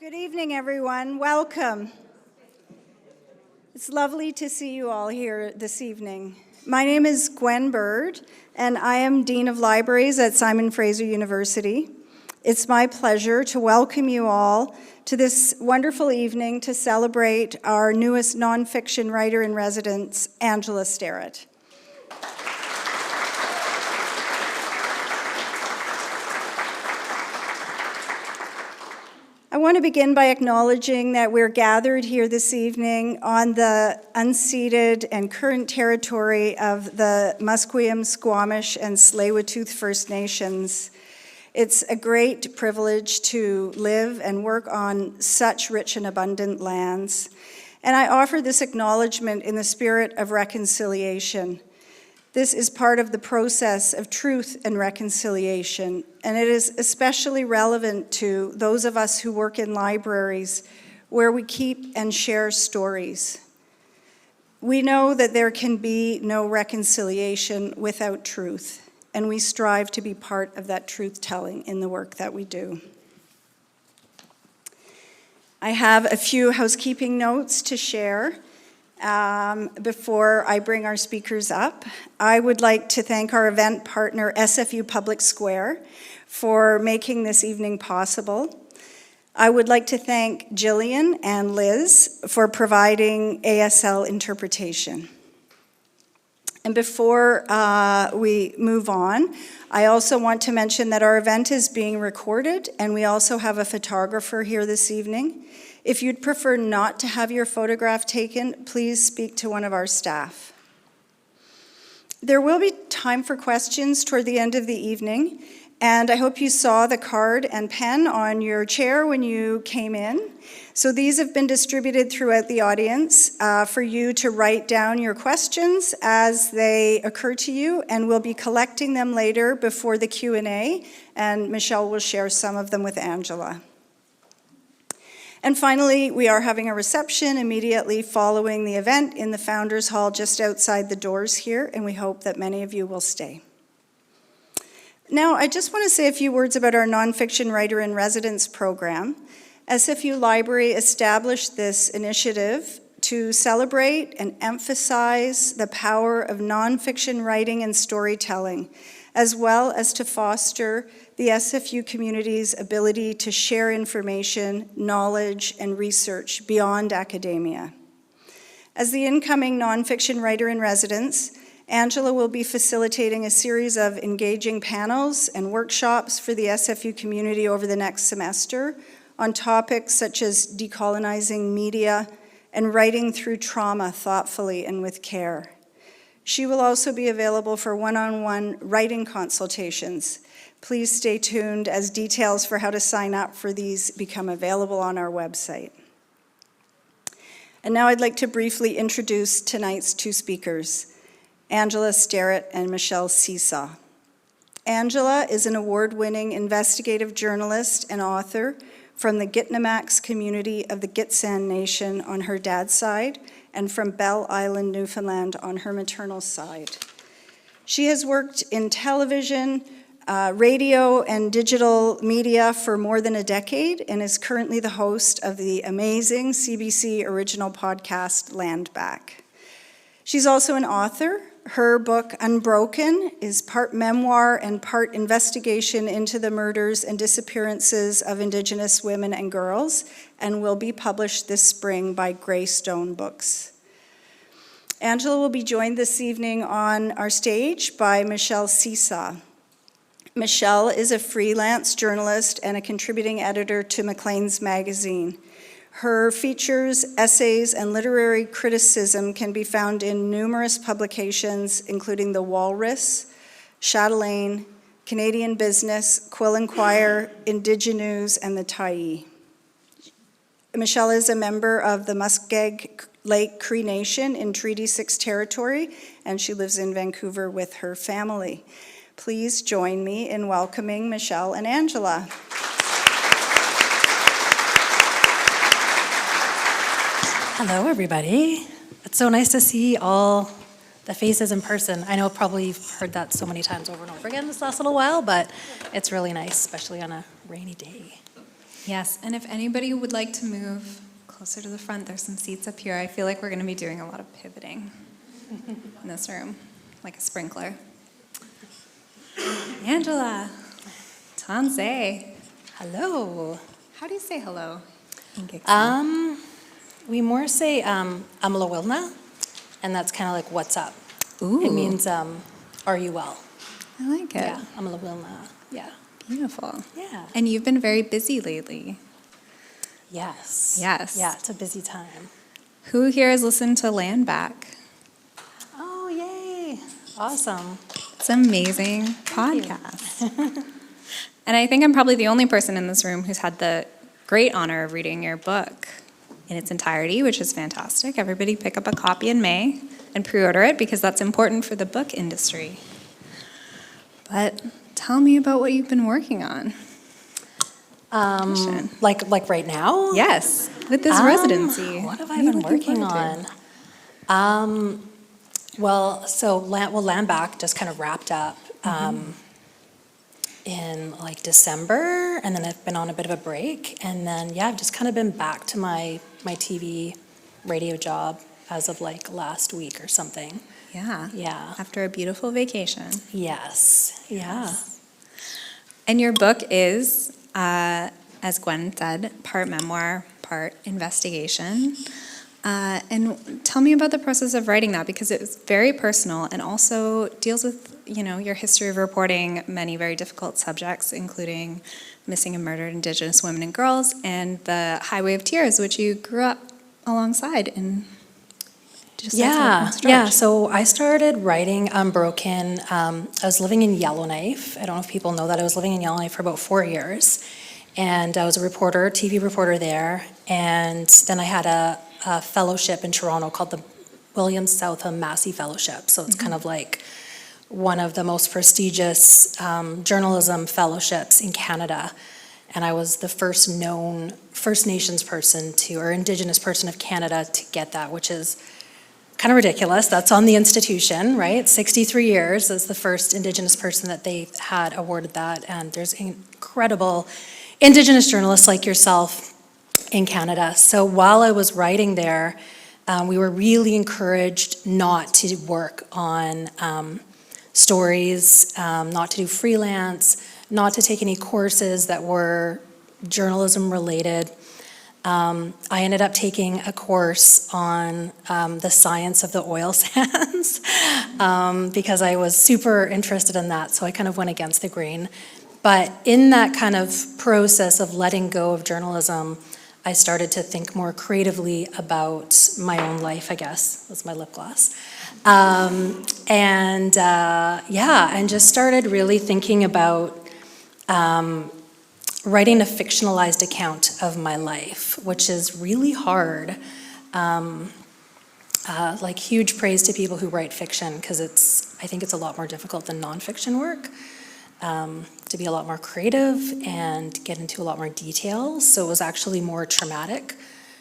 Good evening, everyone. Welcome. It's lovely to see you all here this evening. My name is Gwen Bird, and I am Dean of Libraries at Simon Fraser University. It's my pleasure to welcome you all to this wonderful evening to celebrate our newest nonfiction writer-in-residence, Angela Sterritt. I want to begin by acknowledging that we're gathered here this evening on the unceded and current territory of the Musqueam, Squamish, and Tsleil-Waututh First Nations. It's a great privilege to live and work on such rich and abundant lands. And I offer this acknowledgement in the spirit of reconciliation. This is part of the process of truth and reconciliation, and it is especially relevant to those of us who work in libraries where we keep and share stories. We know that there can be no reconciliation without truth, and we strive to be part of that truth-telling in the work that we do. I have a few housekeeping notes to share. Before I bring our speakers up, I would like to thank our event partner, SFU Public Square, for making this evening possible. I would like to thank Jillian and Liz for providing ASL interpretation. And before we move on, I also want to mention that our event is being recorded, and we also have a photographer here this evening. If you'd prefer not to have your photograph taken, please speak to one of our staff. There will be time for questions toward the end of the evening, and I hope you saw the card and pen on your chair when you came in. So these have been distributed throughout the audience for you to write down your questions as they occur to you, and we'll be collecting them later before the Q&A, and Michelle will share some of them with Angela. And finally, we are having a reception immediately following the event in the Founders Hall just outside the doors here, and we hope that many of you will stay. Now, I just want to say a few words about our nonfiction writer-in-residence program. SFU Library established this initiative to celebrate and emphasize the power of nonfiction writing and storytelling, as well as to foster the SFU community's ability to share information, knowledge, and research beyond academia. As the incoming nonfiction writer-in-residence, Angela will be facilitating a series of engaging panels and workshops for the SFU community over the next semester on topics such as decolonizing media and writing through trauma thoughtfully and with care. She will also be available for one-on-one writing consultations. Please stay tuned as details for how to sign up for these become available on our website. And now I'd like to briefly introduce tonight's two speakers, Angela Sterritt and Michelle Cyca. Angela is an award-winning investigative journalist and author from the Gitanmaax community of the Gitxsan Nation on her dad's side, and from Bell Island Newfoundland on her maternal side. She has worked in television, radio, and digital media for more than a decade and is currently the host of the amazing CBC original podcast, Land Back. She's also an author. Her book, Unbroken, is part memoir and part investigation into the murders and disappearances of Indigenous women and girls, and will be published this spring by Greystone Books. Angela will be joined this evening on our stage by Michelle Cyca. Michelle is a freelance journalist and a contributing editor to Maclean's magazine. Her features, essays, and literary criticism can be found in numerous publications, including The Walrus, Chatelaine, Canadian Business, Quill and Choir, Indigenews, and the Tyee. Michelle is a member of the Muskeg Lake Cree Nation in Treaty 6 territory, and she lives in Vancouver with her family. Please join me in welcoming Michelle and Angela. Hello, everybody. It's so nice to see all the faces in person. I know probably you've heard that so many times over and over again this last little while, but it's really nice, especially on a rainy day. Yes, and if anybody would like to move closer to the front, there's some seats up here. I feel like we're going to be doing a lot of pivoting in this room, like a sprinkler. Angela, Tanse. Hello. How do you say hello in Gitxsan? We more say Amala Wilna, and that's kind of like what's up. Ooh. It means are you well? I like it. Yeah, Amala Wilna. Yeah. Beautiful. Yeah. And you've been very busy lately. Yes. Yes. Yeah, it's a busy time. Who here has listened to Land Back? Oh, yay. Awesome. It's an amazing podcast. And I think I'm probably the only person in this room who's had the great honor of reading your book in its entirety, which is fantastic. Everybody pick up a copy in May and pre-order it because that's important for the book industry. But tell me about what you've been working on. Like right now? Yes, with this residency. What have I been working on? Land Back just kind of wrapped up in like December, and then I've been on a bit of a break, and then I've just kind of been back to my TV radio job as of like last week or something. Yeah. Yeah. After a beautiful vacation. Yes. Yeah. And your book is, as Gwen said, part memoir, part investigation. And tell me about the process of writing that, because it's very personal and also deals with, your history of reporting many very difficult subjects, including missing and murdered Indigenous women and girls, and the Highway of Tears, which you grew up alongside in. So I started writing Unbroken. I was living in Yellowknife. I don't know if people know that. I was living in Yellowknife for about 4 years. And I was a reporter, TV reporter there. And then I had a fellowship in Toronto called the William Southam Massey Fellowship. So it's kind of like one of the most prestigious journalism fellowships in Canada. And I was the first known First Nations person or Indigenous person of Canada to get that, which is kind of ridiculous. That's on the institution, right? 63 years as the first Indigenous person that they had awarded that. And there's incredible Indigenous journalists like yourself in Canada. So while I was writing there, we were really encouraged not to work on stories, not to do freelance, not to take any courses that were journalism related. I ended up taking a course on the science of the oil sands because I was super interested in that, so I kind of went against the grain. But in that kind of process of letting go of journalism, I started to think more creatively about my own life, I guess. That's my lip gloss. And just started really thinking about writing a fictionalized account of my life, which is really hard. Like huge praise to people who write fiction, because I think it's a lot more difficult than nonfiction work. To be a lot more creative and get into a lot more detail. So it was actually more traumatic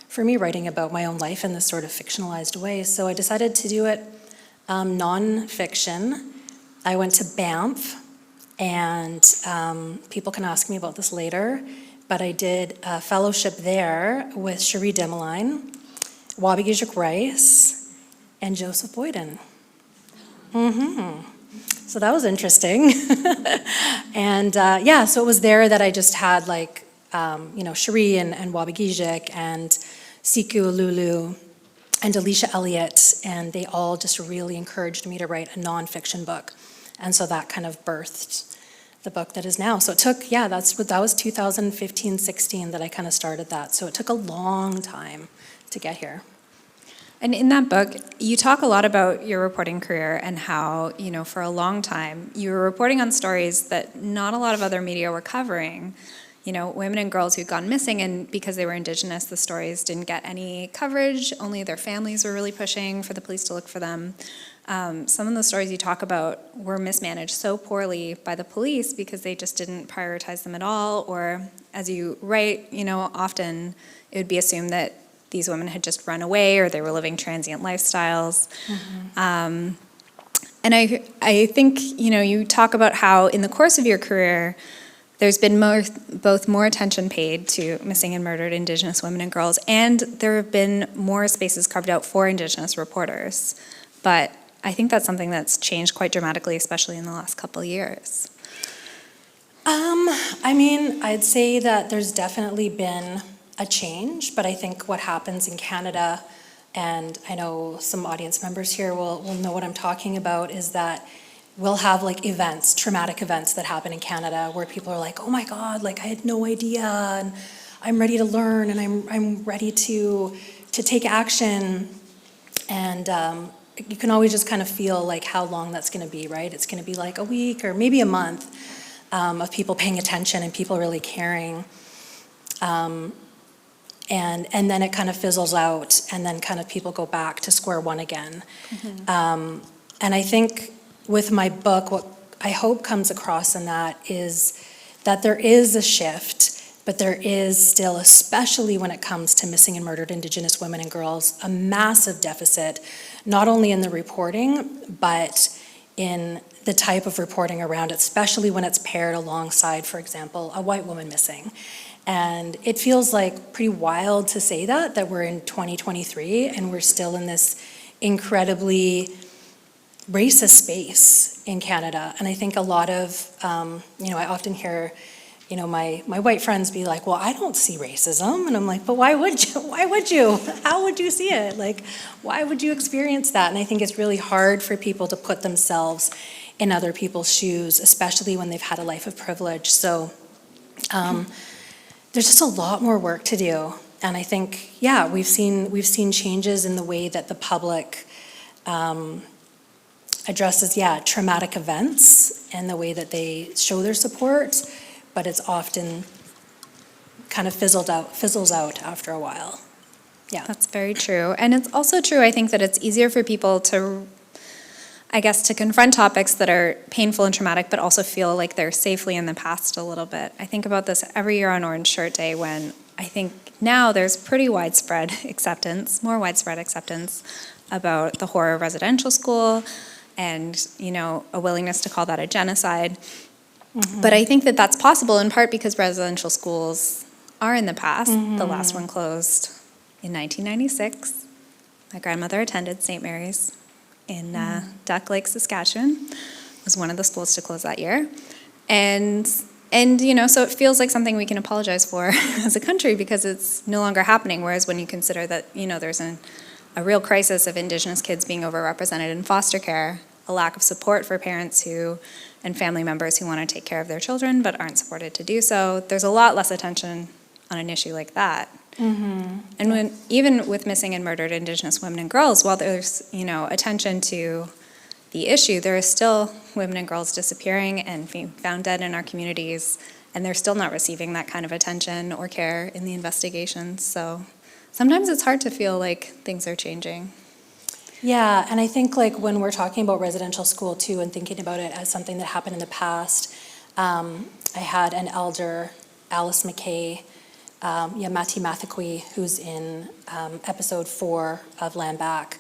for me writing about my own life in this sort of fictionalized way. So I decided to do it nonfiction. I went to Banff, and people can ask me about this later, but I did a fellowship there with Cherie Demeline, Wabigizik Rice, and Joseph Boyden. So that was interesting. And so it was there that I just had Cherie and Wabigizik and Siku Lulu and Alicia Elliott, and they all just really encouraged me to write a nonfiction book. And so that kind of birthed the book that is now. So it took, that was 2015-16 that I kind of started that. So it took a long time to get here. And in that book, you talk a lot about your reporting career and how, for a long time, you were reporting on stories that not a lot of other media were covering. Women and girls who'd gone missing, and because they were Indigenous, the stories didn't get any coverage. Only their families were really pushing for the police to look for them. Some of the stories you talk about were mismanaged so poorly by the police because they just didn't prioritize them at all. Or, as you write, often it would be assumed that these women had just run away or they were living transient lifestyles. And I think, you talk about how in the course of your career, there's been both more attention paid to missing and murdered Indigenous women and girls, and there have been more spaces carved out for Indigenous reporters. But I think that's something that's changed quite dramatically, especially in the last couple of years. I mean, I'd say that there's definitely been a change, but I think what happens in Canada, and I know some audience members here will know what I'm talking about, is that we'll have like events, traumatic events that happen in Canada where people are like, oh my God, like I had no idea, and I'm ready to learn, and I'm ready to take action. And you can always just kind of feel like how long that's going to be, right? It's going to be like a week or maybe a month of people paying attention and people really caring. And then it kind of fizzles out, and then kind of people go back to square one again. Mm-hmm. And I think with my book, what I hope comes across in that is that there is a shift, but there is still, especially when it comes to missing and murdered Indigenous women and girls, a massive deficit, not only in the reporting, but in the type of reporting around it, especially when it's paired alongside, for example, a white woman missing. And it feels like pretty wild to say that we're in 2023 and we're still in this incredibly racist space in Canada. And I think a lot of, I often hear, my white friends be like, well, I don't see racism. And I'm like, but why would you? Why would you? How would you see it? Like, why would you experience that? And I think it's really hard for people to put themselves in other people's shoes, especially when they've had a life of privilege. So there's just a lot more work to do. And I think, we've seen changes in the way that the public addresses, traumatic events and the way that they show their support, but it's often kind of fizzles out after a while. Yeah. That's very true. And it's also true, I think, that it's easier for people to confront topics that are painful and traumatic, but also feel like they're safely in the past a little bit. I think about this every year on Orange Shirt Day, when I think now there's pretty widespread acceptance, more widespread acceptance about the horror of residential school, and, a willingness to call that a genocide. Mm-hmm. But I think that that's possible in part because residential schools are in the past. Mm-hmm. The last one closed in 1996. My grandmother attended St. Mary's in Duck Lake, Saskatchewan. It was one of the schools to close that year. And so it feels like something we can apologize for as a country because it's no longer happening, whereas when you consider that, there's a real crisis of Indigenous kids being overrepresented in foster care, a lack of support for parents and family members who want to take care of their children but aren't supported to do so. There's a lot less attention on an issue like that. Mm-hmm. And even with missing and murdered Indigenous women and girls, while there's attention to the issue, there is still women and girls disappearing and being found dead in our communities, and they're still not receiving that kind of attention or care in the investigations. So sometimes it's hard to feel like things are changing. Yeah, and I think like when we're talking about residential school too and thinking about it as something that happened in the past, I had an elder, Alice McKay, Mati Mathakwi, who's in episode 4 of Land Back,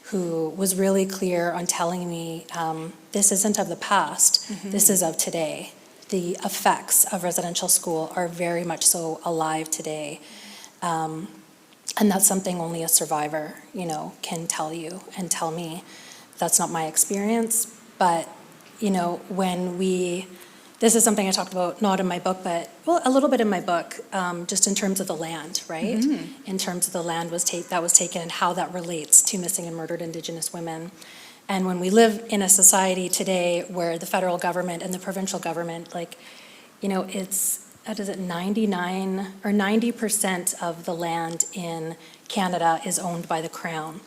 who was really clear on telling me this isn't of the past, mm-hmm. This is of today. The effects of residential school are very much so alive today. And that's something only a survivor, can tell you and tell me. That's not my experience, but, this is something I talked about, not in my book, but, a little bit in my book, just in terms of the land, right? Mm-hmm. In terms of the land that was taken and how that relates to missing and murdered Indigenous women. And when we live in a society today where the federal government and the provincial government, it's, 99 or 90% of the land in Canada is owned by the Crown.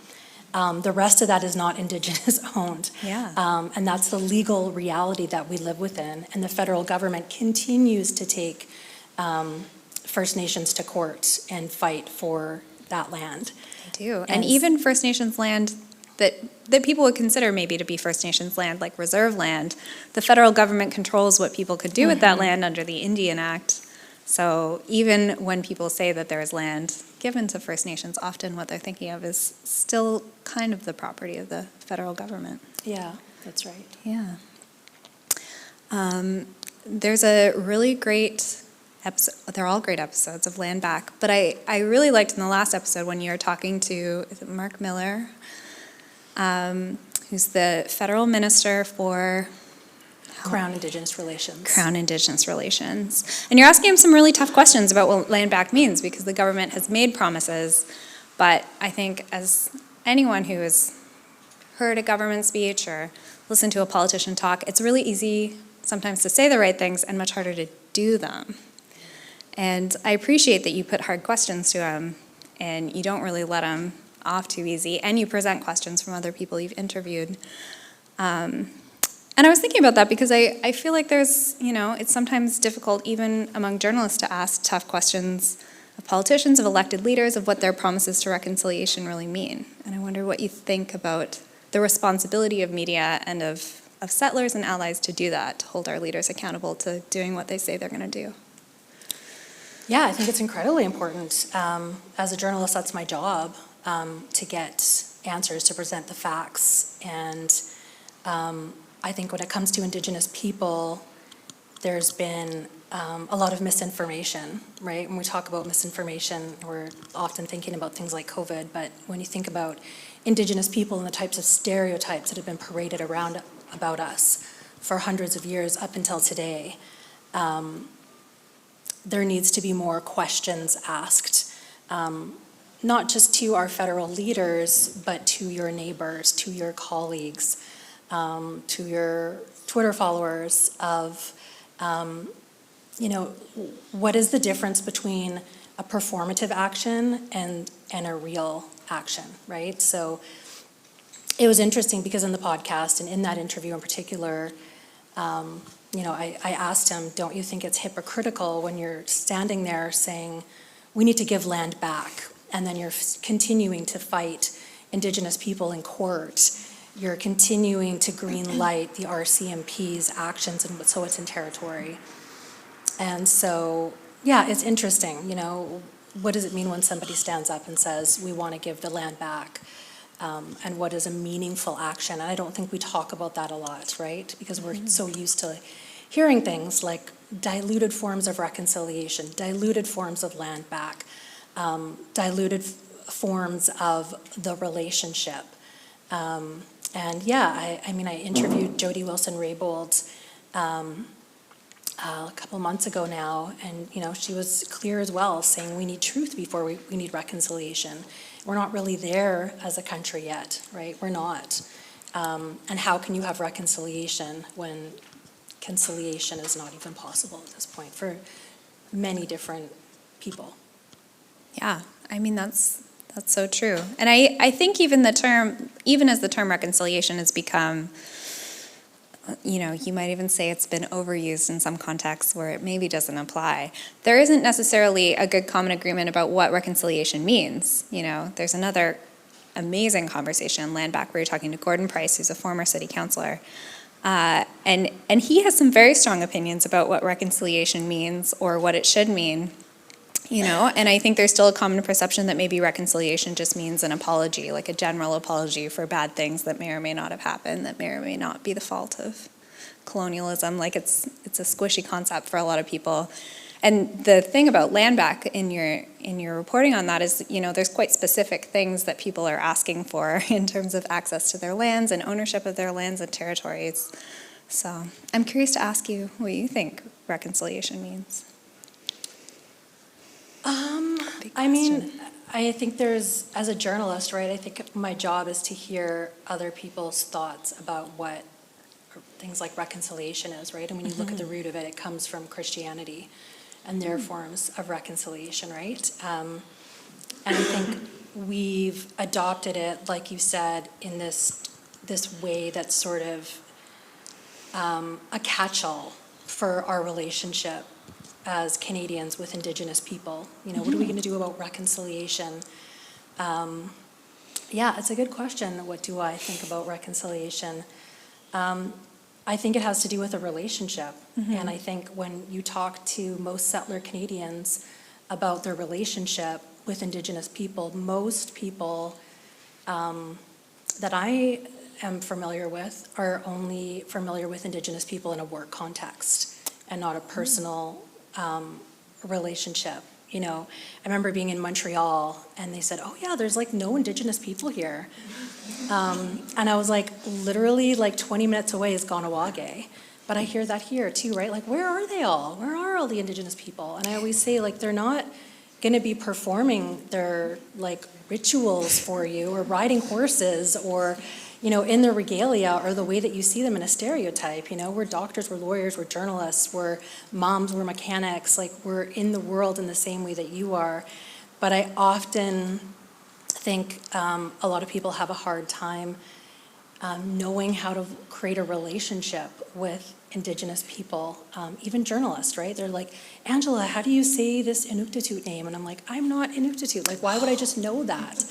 The rest of that is not Indigenous owned. Yeah. And that's the legal reality that we live within. And the federal government continues to take First Nations to court and fight for that land. They do. And even First Nations land that people would consider maybe to be First Nations land, like reserve land, the federal government controls what people could do mm-hmm. with that land under the Indian Act. So even when people say that there is land given to First Nations, often what they're thinking of is still kind of the property of the federal government. Yeah, that's right. Yeah. there's a really great episode, they're all great episodes of Land Back, but I really liked in the last episode when you were talking to, is it Mark Miller? Who's the federal minister for Crown Indigenous Relations. Crown Indigenous Relations. And you're asking him some really tough questions about what land back means, because the government has made promises, but I think as anyone who has heard a government speech or listened to a politician talk, it's really easy sometimes to say the right things and much harder to do them. And I appreciate that you put hard questions to him and you don't really let him off too easy, and you present questions from other people you've interviewed. And I was thinking about that because I feel like there's, it's sometimes difficult even among journalists to ask tough questions of politicians, of elected leaders, of what their promises to reconciliation really mean. And I wonder what you think about the responsibility of media and of settlers and allies to do that, to hold our leaders accountable to doing what they say they're going to do. Yeah, I think it's incredibly important. As a journalist, that's my job, to get answers, to present the facts. And I think when it comes to Indigenous people, there's been a lot of misinformation, right? When we talk about misinformation, we're often thinking about things like COVID, but when you think about Indigenous people and the types of stereotypes that have been paraded around about us for hundreds of years up until today, there needs to be more questions asked, not just to our federal leaders, but to your neighbors, to your colleagues, to your Twitter followers of, what is the difference between a performative action and a real action, right? So it was interesting because in the podcast and in that interview in particular, I asked him, don't you think it's hypocritical when you're standing there saying, we need to give land back, and then you're continuing to fight Indigenous people in court, you're continuing to green light the RCMP's actions in Wet'suwet'en territory. And so, yeah, it's interesting, what does it mean when somebody stands up and says, we want to give the land back? And what is a meaningful action? And I don't think we talk about that a lot, right? Because we're so used to hearing things like diluted forms of reconciliation, diluted forms of land back, diluted forms of the relationship. And yeah, I interviewed Jody Wilson-Raybould a couple months ago now, and she was clear as well, saying we need truth before we need reconciliation. We're not really there as a country yet, right? We're not. And how can you have reconciliation when conciliation is not even possible at this point for many different people? Yeah, that's so true. And I think even as the term reconciliation has become, you might even say it's been overused in some contexts where it maybe doesn't apply. There isn't necessarily a good common agreement about what reconciliation means. There's another amazing conversation in Land Back where you're talking to Gordon Price, who's a former city councillor. And he has some very strong opinions about what reconciliation means or what it should mean. And I think there's still a common perception that maybe reconciliation just means an apology, like a general apology for bad things that may or may not have happened, that may or may not be the fault of colonialism. Like it's a squishy concept for a lot of people. And the thing about land back in your reporting on that is, there's quite specific things that people are asking for in terms of access to their lands and ownership of their lands and territories. So I'm curious to ask you what you think reconciliation means. I think as a journalist, right, I think my job is to hear other people's thoughts about what things like reconciliation is, right? And when you look at the root of it, it comes from Christianity and their forms of reconciliation, right? And I think we've adopted it, like you said, in this way that's sort of a catch-all for our relationship as Canadians with Indigenous people. What are we going to do about reconciliation? Yeah, it's a good question. What do I think about reconciliation? I think it has to do with a relationship. And I think when you talk to most settler Canadians about their relationship with Indigenous people, most people that I am familiar with are only familiar with Indigenous people in a work context, and not a personal relationship. You know, I remember being in Montreal and they said, oh yeah, there's like no Indigenous people here. And I was like, literally like 20 minutes away is Ganawage. But I hear that here too, right? Like, where are they all? Where are all the Indigenous people? And I always say, like, they're not gonna be performing their like rituals for you or riding horses or, you know, in their regalia or the way that you see them in a stereotype. You know, we're doctors, we're lawyers, we're journalists, we're moms, we're mechanics, like we're in the world in the same way that you are. But I often think a lot of people have a hard time knowing how to create a relationship with Indigenous people, even journalists, right? They're like, Angela, how do you say this Inuktitut name? And I'm like, I'm not Inuktitut. Like, why would I just know that?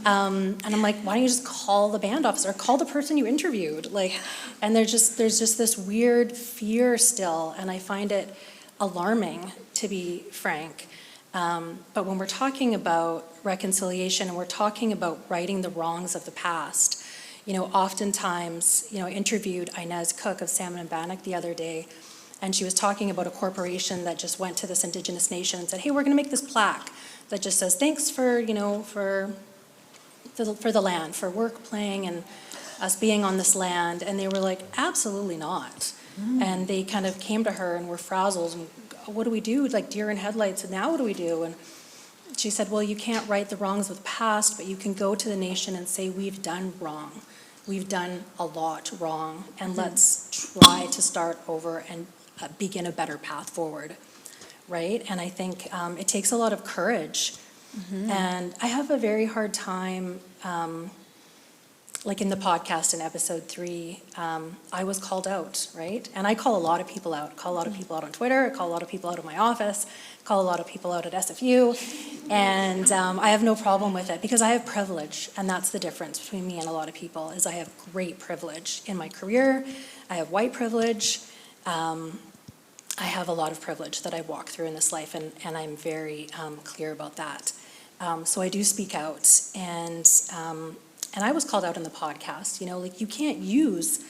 And I'm like, why don't you just call the band officer, call the person you interviewed? Like, and there's just this weird fear still, and I find it alarming, to be frank. But when we're talking about reconciliation and we're talking about righting the wrongs of the past, you know, oftentimes, you know, I interviewed Inez Cook of Salmon and Bannock the other day, and she was talking about a corporation that just went to this Indigenous nation and said, hey, we're going to make this plaque that just says, thanks for, you know, for the land, for work, playing, and us being on this land. And they were like, absolutely not. And they kind of came to her and were frazzled, and what do we do? Like deer in headlights, and now what do we do? And she said, well, you can't right the wrongs of the past, but you can go to the nation and say, we've done wrong. We've done a lot wrong, and let's try to start over and begin a better path forward, right? And I think it takes a lot of courage. And I have a very hard time, like in the podcast in episode 3, I was called out, right? And I call a lot of people out. I call a lot of people out on Twitter. I call a lot of people out of my office. I call a lot of people out at SFU. And I have no problem with it because I have privilege. And that's the difference between me and a lot of people, is I have great privilege in my career. I have white privilege. I have a lot of privilege that I walk through in this life, and I'm very clear about that. So I do speak out, and I was called out in the podcast. You know, like you can't use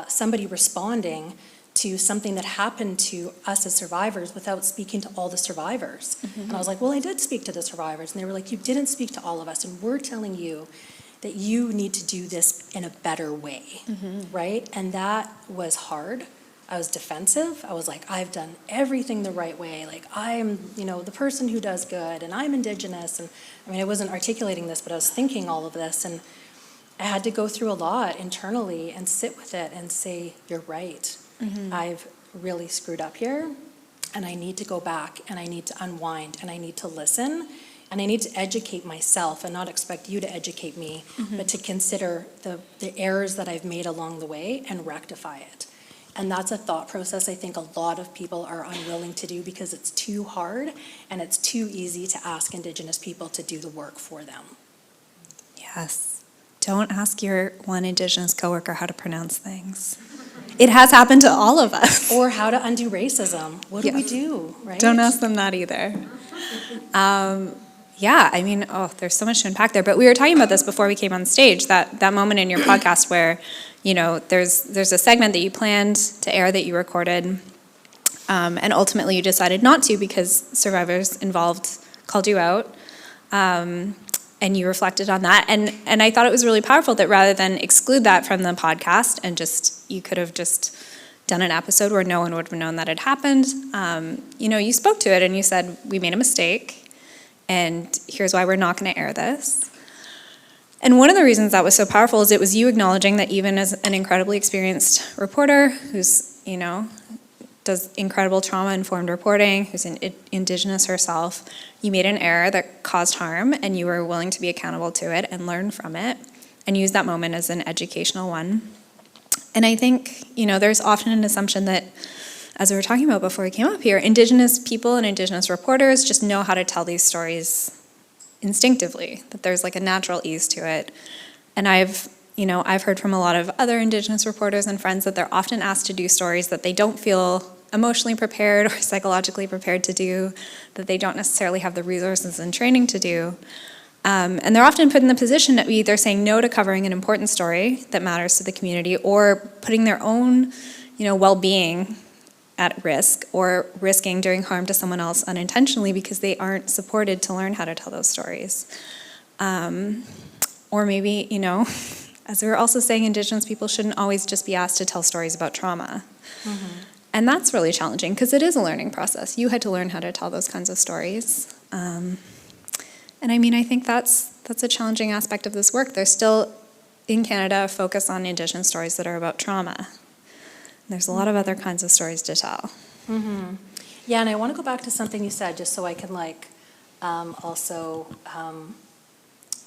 somebody responding to something that happened to us as survivors without speaking to all the survivors. And I was like, well, I did speak to the survivors, and they were like, you didn't speak to all of us, and we're telling you that you need to do this in a better way, right? And that was hard. I was defensive. I was like, I've done everything the right way. Like, I'm, you know, the person who does good, and I'm Indigenous. And I mean, I wasn't articulating this, but I was thinking all of this. And I had to go through a lot internally and sit with it and say, you're right. I've really screwed up here, and I need to go back, and I need to unwind, and I need to listen. And I need to educate myself and not expect you to educate me, but to consider the errors that I've made along the way and rectify it. And that's a thought process I think a lot of people are unwilling to do because it's too hard and it's too easy to ask Indigenous people to do the work for them. Yes. Don't ask your one Indigenous coworker how to pronounce things. It has happened to all of us. Or how to undo racism. What do we do, right? Don't ask them that either. Yeah, I mean, there's so much to unpack there. But we were talking about this before we came on stage, that moment in your podcast where, you know, there's a segment that you planned to air that you recorded, and ultimately you decided not to because survivors involved called you out, and you reflected on that. And I thought it was really powerful that rather than exclude that from the podcast and you could have just done an episode where no one would have known that it happened, you know, you spoke to it and you said, we made a mistake. And here's why we're not going to air this. And one of the reasons that was so powerful is it was you acknowledging that even as an incredibly experienced reporter who's, you know, does incredible trauma-informed reporting, who's Indigenous herself, you made an error that caused harm and you were willing to be accountable to it and learn from it and use that moment as an educational one. And I think, you know, there's often an assumption that, as we were talking about before we came up here, Indigenous people and Indigenous reporters just know how to tell these stories instinctively, that there's like a natural ease to it. And I've heard from a lot of other Indigenous reporters and friends that they're often asked to do stories that they don't feel emotionally prepared or psychologically prepared to do, that they don't necessarily have the resources and training to do. And they're often put in the position of either saying no to covering an important story that matters to the community, or putting their own, well-being at risk, or risking doing harm to someone else unintentionally because they aren't supported to learn how to tell those stories. Or maybe, as we were also saying, Indigenous people shouldn't always just be asked to tell stories about trauma. Mm-hmm. And that's really challenging because it is a learning process. You had to learn how to tell those kinds of stories. And I mean, I think that's a challenging aspect of this work. There's still, in Canada, a focus on Indigenous stories that are about trauma. There's a lot of other kinds of stories to tell. Mm-hmm. Yeah, and I want to go back to something you said, just so I can also, I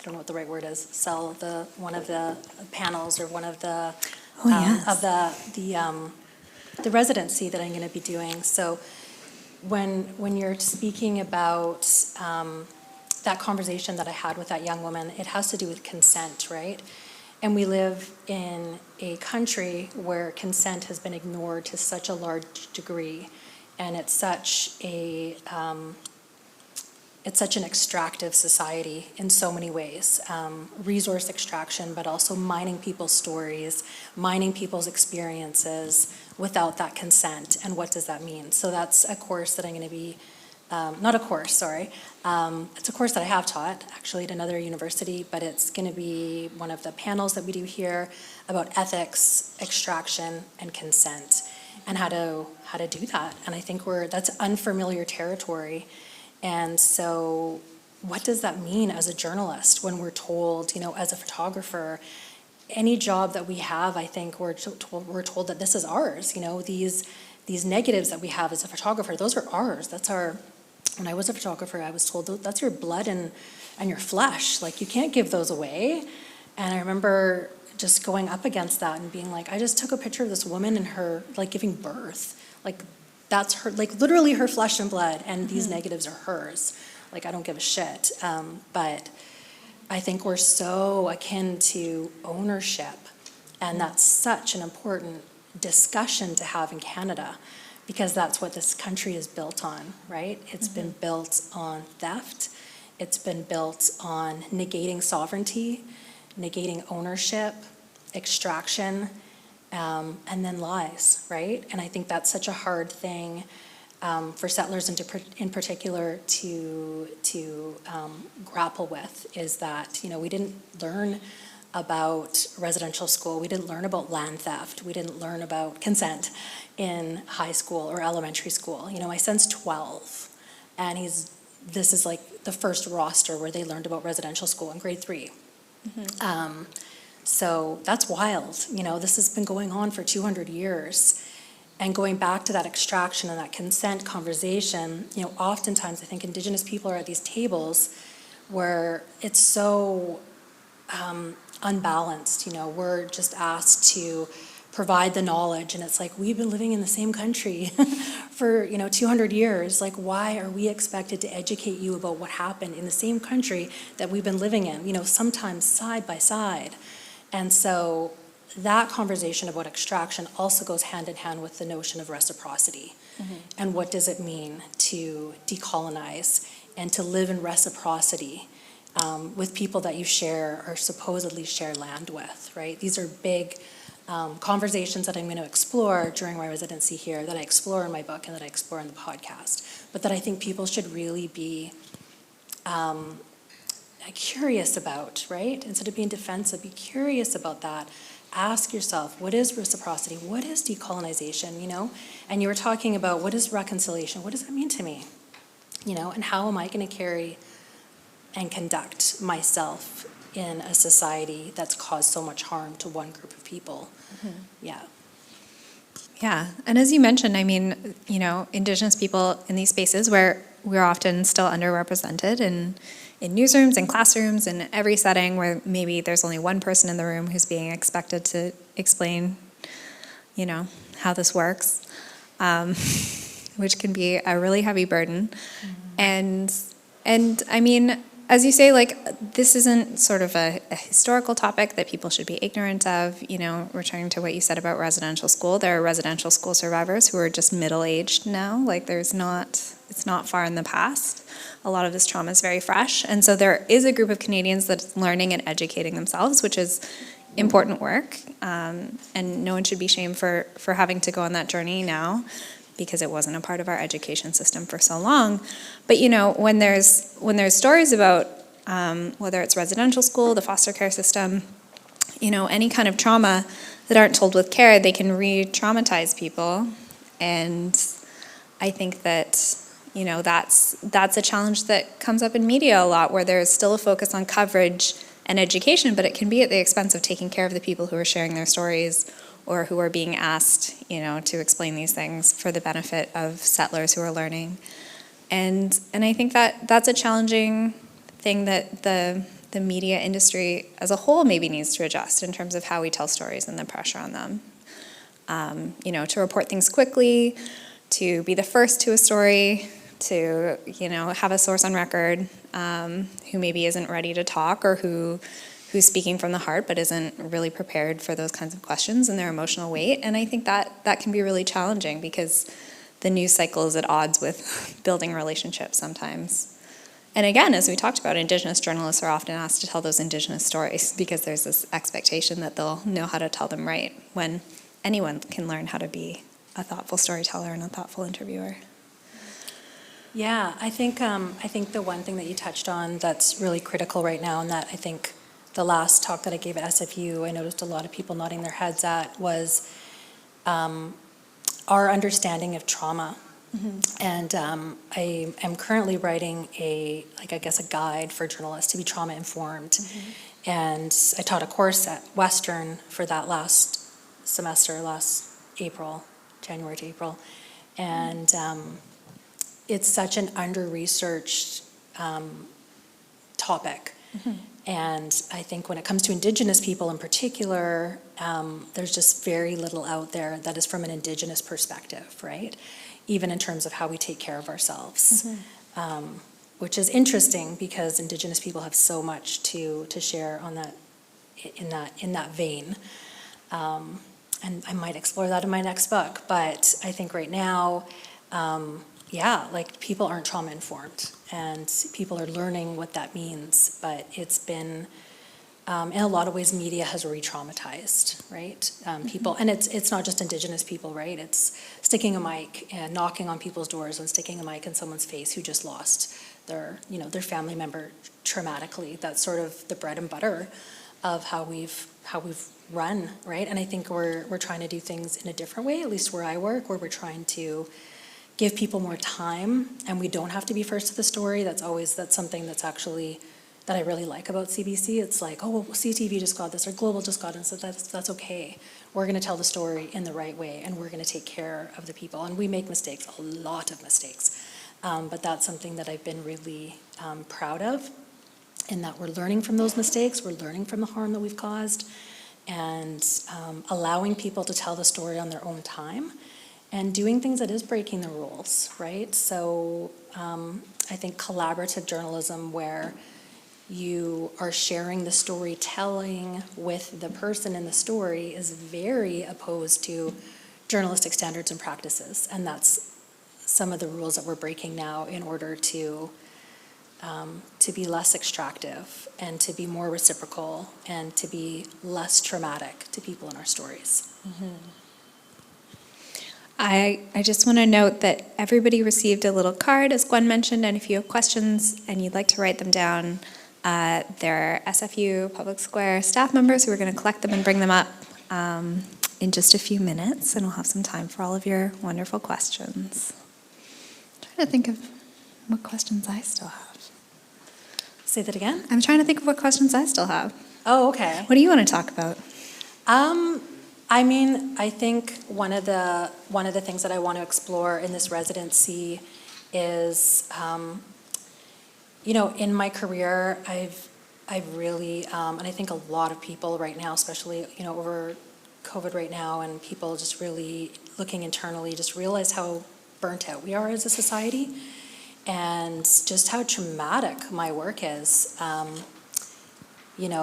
don't know what the right word is, sell one of the panels or one of the of the residency that I'm going to be doing. So when you're speaking about that conversation that I had with that young woman, it has to do with consent, right? And we live in a country where consent has been ignored to such a large degree, and it's such an extractive society in so many ways. Resource extraction, but also mining people's stories, mining people's experiences without that consent. And what does that mean? So that's a course that I'm going to be, not a course, sorry. It's a course that I have taught actually at another university, but it's going to be one of the panels that we do here about ethics, extraction, and consent, and how to do that. And I think that's unfamiliar territory. And so what does that mean as a journalist when we're told, as a photographer, any job that we have, I think we're told that this is ours, these negatives that we have as a photographer, those are ours. When I was a photographer, I was told that's your blood and your flesh. Like, you can't give those away. And I remember just going up against that and being like, I just took a picture of this woman and her, giving birth. That's her, literally her flesh and blood, and these negatives are hers. I don't give a shit. But I think we're so akin to ownership, and that's such an important discussion to have in Canada, because that's what this country is built on, right? It's been built on theft. It's been built on negating sovereignty, negating ownership, extraction, and then lies, right? And I think that's such a hard thing for settlers in particular to grapple with, is that, we didn't learn about residential school. We didn't learn about land theft. We didn't learn about consent in high school or elementary school. My son's 12, and this is the first roster where they learned about residential school in grade 3. Mm-hmm. So that's wild. This has been going on for 200 years. And going back to that extraction and that consent conversation, oftentimes I think Indigenous people are at these tables where it's so unbalanced. We're just asked to provide the knowledge, and it's we've been living in the same country for 200 years. Why are we expected to educate you about what happened in the same country that we've been living in, sometimes side by side? And so that conversation about extraction also goes hand in hand with the notion of reciprocity. Mm-hmm. And what does it mean to decolonize and to live in reciprocity with people that you share or supposedly share land with, right? These are big conversations that I'm going to explore during my residency here, that I explore in my book and that I explore in the podcast, but that I think people should really be curious about, right? Instead of being defensive, be curious about that. Ask yourself, what is reciprocity? What is decolonization, And you were talking about, what is reconciliation? What does that mean to me? And how am I going to carry and conduct myself in a society that's caused so much harm to one group of people? Mm-hmm. Yeah. Yeah, and as you mentioned, Indigenous people in these spaces where we're often still underrepresented in newsrooms and classrooms and every setting where maybe there's only one person in the room who's being expected to explain, how this works, which can be a really heavy burden. Mm-hmm. And as you say, this isn't sort of a historical topic that people should be ignorant of. Returning to what you said about residential school, there are residential school survivors who are just middle-aged now. There's not it's not far in the past. A lot of this trauma is very fresh. And so there is a group of Canadians that's learning and educating themselves, which is important work. And no one should be shamed for having to go on that journey now, because it wasn't a part of our education system for so long. But when there's stories about whether it's residential school, the foster care system, any kind of trauma that aren't told with care, they can re-traumatize people. And I think that that's a challenge that comes up in media a lot, where there's still a focus on coverage and education, but it can be at the expense of taking care of the people who are sharing their stories, or who are being asked, to explain these things for the benefit of settlers who are learning. And I think that that's a challenging thing that the media industry as a whole maybe needs to adjust in terms of how we tell stories and the pressure on them. To report things quickly, to be the first to a story, to have a source on record who maybe isn't ready to talk, or who's speaking from the heart but isn't really prepared for those kinds of questions and their emotional weight. And I think that can be really challenging, because the news cycle is at odds with building relationships sometimes. And again, as we talked about, Indigenous journalists are often asked to tell those Indigenous stories because there's this expectation that they'll know how to tell them right, when anyone can learn how to be a thoughtful storyteller and a thoughtful interviewer. Yeah, I think the one thing that you touched on that's really critical right now, and that I think the last talk that I gave at SFU, I noticed a lot of people nodding their heads at, was our understanding of trauma. Mm-hmm. And I am currently writing a guide for journalists to be trauma informed. Mm-hmm. And I taught a course at Western for that last semester, last April, January to April. And it's such an under-researched topic. Mm-hmm. And I think when it comes to Indigenous people in particular, there's just very little out there that is from an Indigenous perspective, right? Even in terms of how we take care of ourselves, mm-hmm. Which is interesting, because Indigenous people have so much to share on that, in that vein. And I might explore that in my next book, but I think right now, people aren't trauma informed, and people are learning what that means, but it's been, in a lot of ways, media has re-traumatized, right? People, and it's not just Indigenous people, right? It's sticking a mic and knocking on people's doors and sticking a mic in someone's face who just lost their family member traumatically. That's sort of the bread and butter of how we've run, right? And I think we're trying to do things in a different way, at least where I work, where we're trying to give people more time, and we don't have to be first to the story. That's something that's actually, that I really like about CBC. It's like, oh, well, CTV just got this, or Global just got it, so that's okay. We're gonna tell the story in the right way, and we're gonna take care of the people. And we make mistakes, a lot of mistakes. But that's something that I've been really proud of, in that we're learning from those mistakes, we're learning from the harm that we've caused, and allowing people to tell the story on their own time, and doing things that is breaking the rules, right? So I think collaborative journalism, where you are sharing the storytelling with the person in the story, is very opposed to journalistic standards and practices. And that's some of the rules that we're breaking now in order to be less extractive, and to be more reciprocal, and to be less traumatic to people in our stories. Mm-hmm. I just want to note that everybody received a little card, as Gwen mentioned, and if you have questions and you'd like to write them down, there are SFU Public Square staff members who are going to collect them and bring them up in just a few minutes, and we'll have some time for all of your wonderful questions. I'm trying to think of what questions I still have. Say that again? I'm trying to think of what questions I still have. Oh, okay. What do you want to talk about? I think one of the things that I want to explore in this residency is, in my career, I've really, and I think a lot of people right now, especially, over COVID right now, and people just really looking internally, just realize how burnt out we are as a society, and just how traumatic my work is.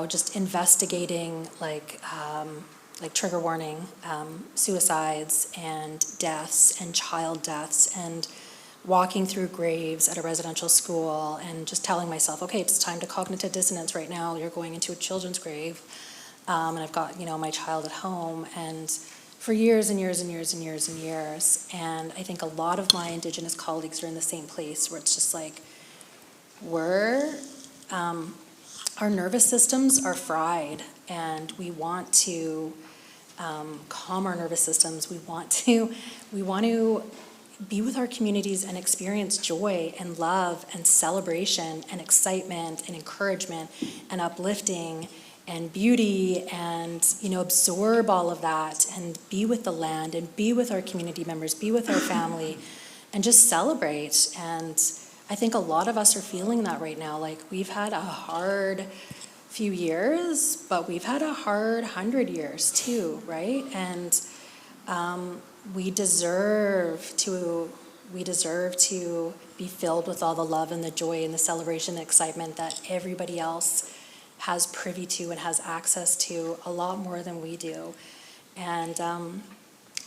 Just investigating, like trigger warning, suicides and deaths and child deaths, and walking through graves at a residential school and just telling myself, okay, it's time to cognitive dissonance right now. You're going into a children's grave. And I've got, my child at home. And for years and years and years and years and years. And I think a lot of my Indigenous colleagues are in the same place where it's just like, our nervous systems are fried, and we want to calm our nervous systems. We want to be with our communities and experience joy and love and celebration and excitement and encouragement and uplifting and beauty and, absorb all of that and be with the land and be with our community members, be with our family and just celebrate. And I think a lot of us are feeling that right now. Like, we've had a hard few years, but we've had a hard 100 years too, right? And we deserve to be filled with all the love and the joy and the celebration and excitement that everybody else has privy to and has access to a lot more than we do. And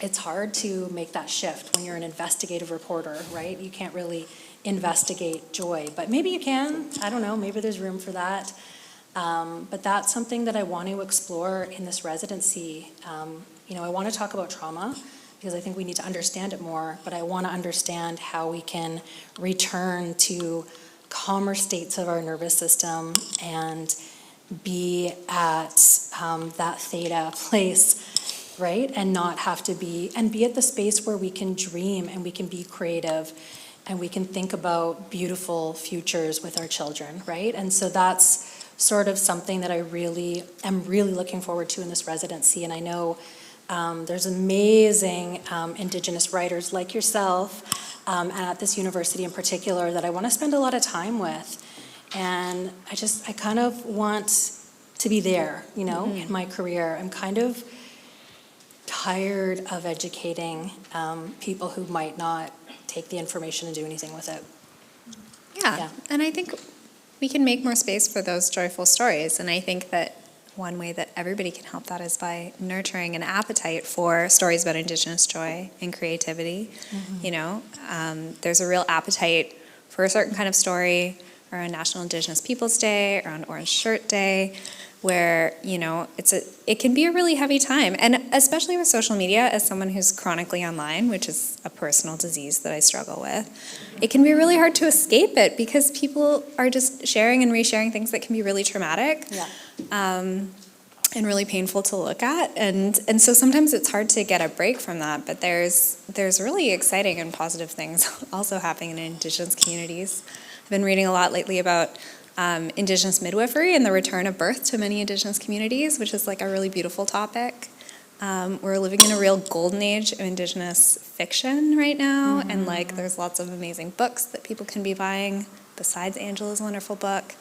it's hard to make that shift when you're an investigative reporter, right? You can't really investigate joy, but maybe you can. I don't know, maybe there's room for that. But that's something that I want to explore in this residency. I want to talk about trauma because I think we need to understand it more, but I want to understand how we can return to calmer states of our nervous system and be at that theta place, right? And not have to be at the space where we can dream and we can be creative and we can think about beautiful futures with our children, right? And so that's sort of something that I am really looking forward to in this residency. And I know there's amazing Indigenous writers like yourself at this university in particular that I want to spend a lot of time with. And I kind of want to be there, in my career. I'm kind of tired of educating people who might not take the information and do anything with it. Yeah, and I think we can make more space for those joyful stories. And I think that one way that everybody can help that is by nurturing an appetite for stories about Indigenous joy and creativity. Mm-hmm. There's a real appetite for a certain kind of story around National Indigenous Peoples Day, around Orange Shirt Day, where, it can be a really heavy time. And especially with social media, as someone who's chronically online, which is a personal disease that I struggle with, it can be really hard to escape it because people are just sharing and resharing things that can be really traumatic. Yeah. And really painful to look at. And so sometimes it's hard to get a break from that, but there's really exciting and positive things also happening in Indigenous communities. I've been reading a lot lately about Indigenous midwifery and the return of birth to many Indigenous communities, which is like a really beautiful topic. We're living in a real golden age of Indigenous fiction right now, mm-hmm. and there's lots of amazing books that people can be buying, besides Angela's wonderful book.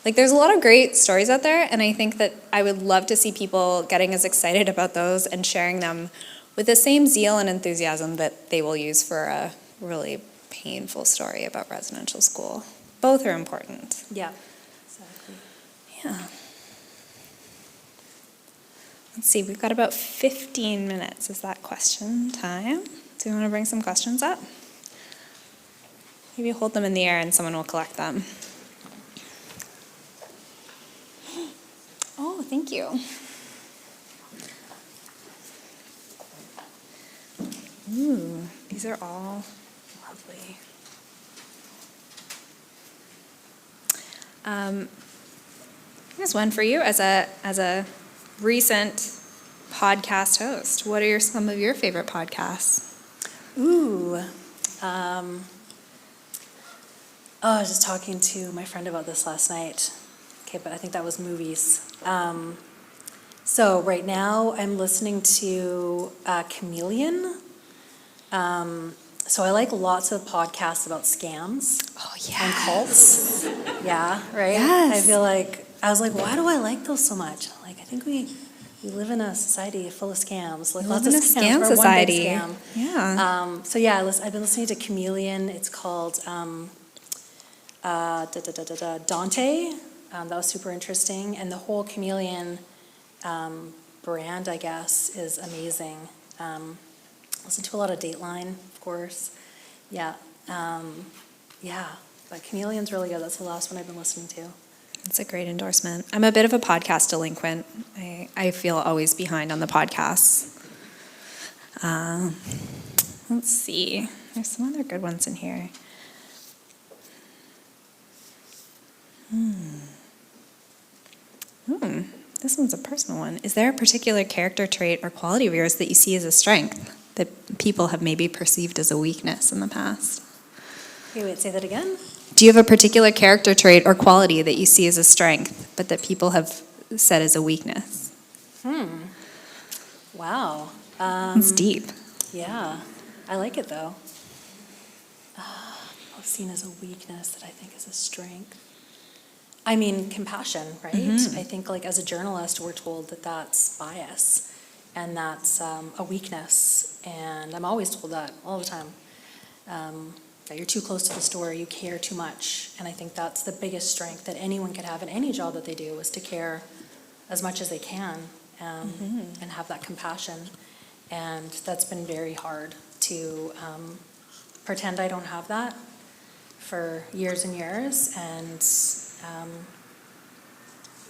There's a lot of great stories out there, and I think that I would love to see people getting as excited about those and sharing them with the same zeal and enthusiasm that they will use for a really painful story about residential school. Both are important. Yeah, exactly. Yeah. Let's see, we've got about 15 minutes. Is that question time? Do you want to bring some questions up? Maybe hold them in the air and someone will collect them. Oh, thank you. Ooh, these are all lovely. Here's one for you as a recent podcast host. What are some of your favorite podcasts? Ooh. I was just talking to my friend about this last night. Okay, but I think that was movies. So right now I'm listening to Chameleon. So I like lots of podcasts about scams. Oh, yeah. And cults. Yeah, right? Yes. I feel like, I was like, why do I like those so much? I think we live in a society full of scams. Lots of scams. Scam We're society. one big scam. Yeah. So yeah, I've been listening to Chameleon. It's called Dante. That was super interesting. And the whole Chameleon brand, I guess, is amazing. Listen to a lot of Dateline, of course. Yeah. Yeah, but Chameleon's really good. That's the last one I've been listening to. It's a great endorsement. I'm a bit of a podcast delinquent. I feel always behind on the podcasts. Let's see. There's some other good ones in here. This one's a personal one. Is there a particular character trait or quality of yours that you see as a strength that people have maybe perceived as a weakness in the past? Okay, wait, say that again? Do you have a particular character trait or quality that you see as a strength, but that people have said as a weakness? Wow. It's deep. Yeah, I like it though. I've seen as a weakness that I think is a strength. I mean, compassion, right? I think like as a journalist, we're told that that's bias and that's a weakness. And I'm always told that all the time, that you're too close to the story, you care too much. And I think that's the biggest strength that anyone could have in any job that they do, is to care as much as they can and have that compassion. And that's been very hard to pretend I don't have that for years and years. And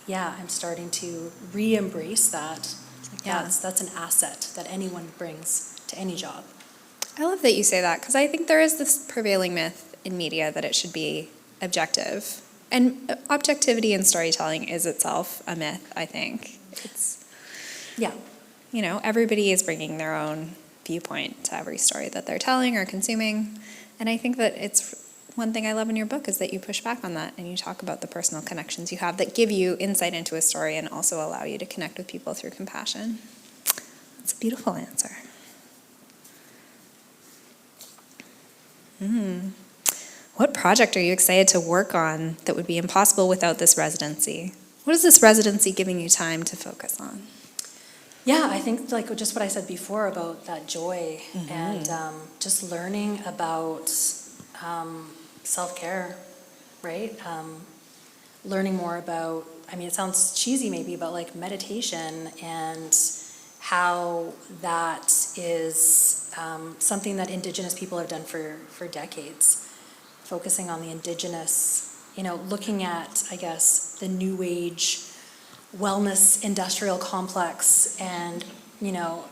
yeah, I'm starting to re-embrace that. Like Yeah. that's an asset that anyone brings to any job. I love that you say that, because I think there is this prevailing myth in media that it should be objective. And objectivity in storytelling is itself a myth, I think. It's, Yeah. you know, everybody is bringing their own viewpoint to every story that they're telling or consuming. And I think that it's one thing I love in your book is that you push back on that and you talk about the personal connections you have that give you insight into a story and also allow you to connect with people through compassion. That's a beautiful answer. What project are you excited to work on that would be impossible without this residency? What is this residency giving you time to focus on? Yeah, I think like just what I said before about that joy and just learning about self-care, right? Learning more about, I mean, it sounds cheesy maybe, but like meditation and how that is something that Indigenous people have done for decades. Focusing on the Indigenous, you know, looking at, I guess, the New Age wellness industrial complex and, you know,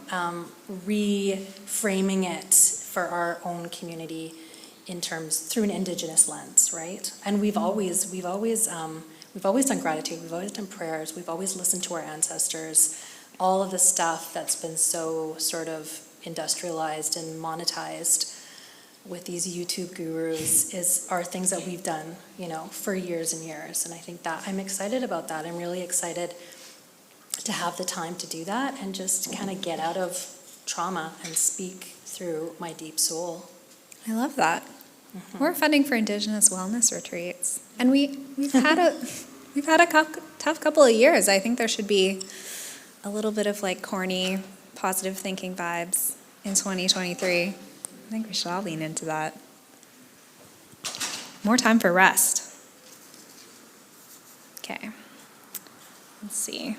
reframing it for our own community in terms through an Indigenous lens, right? And we've always done gratitude, we've always done prayers, we've always listened to our ancestors. All of the stuff that's been so sort of industrialized and monetized with these YouTube gurus are things that we've done, you know, for years and years. And I think that I'm excited about that. I'm really excited to have the time to do that and just kind of get out of trauma and speak through my deep soul. I love that. We're funding for Indigenous wellness retreats, and we've had a tough couple of years. I think there should be a little bit of like corny, positive thinking vibes in 2023. I think we should all lean into that. More time for rest. Okay. Let's see.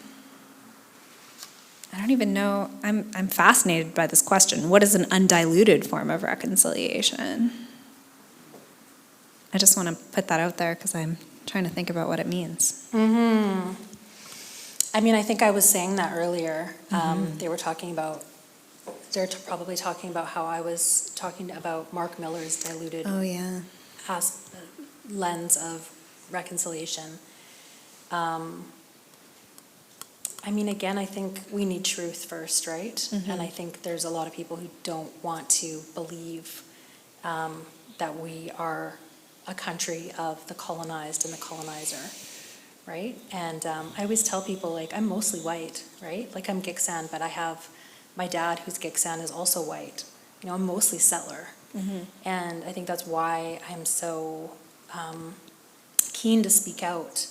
I don't even know. I'm fascinated by this question. What is an undiluted form of reconciliation? I just want to put that out there because I'm trying to think about what it means. I mean, I think I was saying that earlier. They were talking about, probably talking about how I was talking about Mark Miller's diluted Oh, yeah. lens of reconciliation. I mean, again, I think we need truth first, right? And I think there's a lot of people who don't want to believe that we are a country of the colonized and the colonizer, right? And I always tell people, like, I'm mostly white, right? Like, I'm Gitxsan, but I have my dad, who's Gitxsan, is also white. You know, I'm mostly settler. And I think that's why I'm so keen to speak out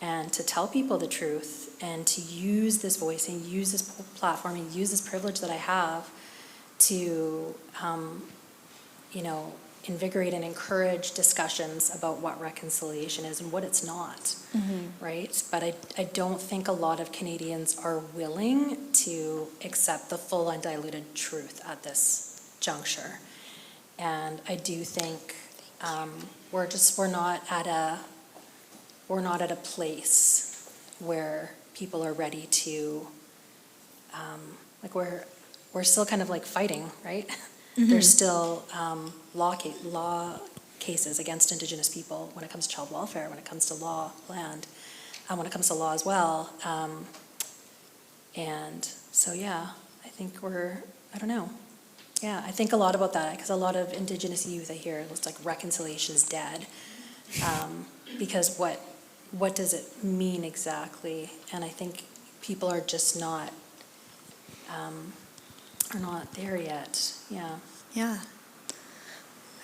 and to tell people the truth and to use this voice and use this platform and use this privilege that I have to, you know, invigorate and encourage discussions about what reconciliation is and what it's not, right? But I don't think a lot of Canadians are willing to accept the full undiluted truth at this juncture. And I do think we're not at a place where people are ready to, like we're still kind of like fighting, right? There's still law cases against Indigenous people when it comes to child welfare, when it comes to land, when it comes to law as well. And so, yeah, I think I don't know. Yeah, I think a lot about that, because a lot of Indigenous youth I hear, it's like reconciliation is dead. Because what does it mean exactly? And I think people are just not there yet. Yeah. Yeah.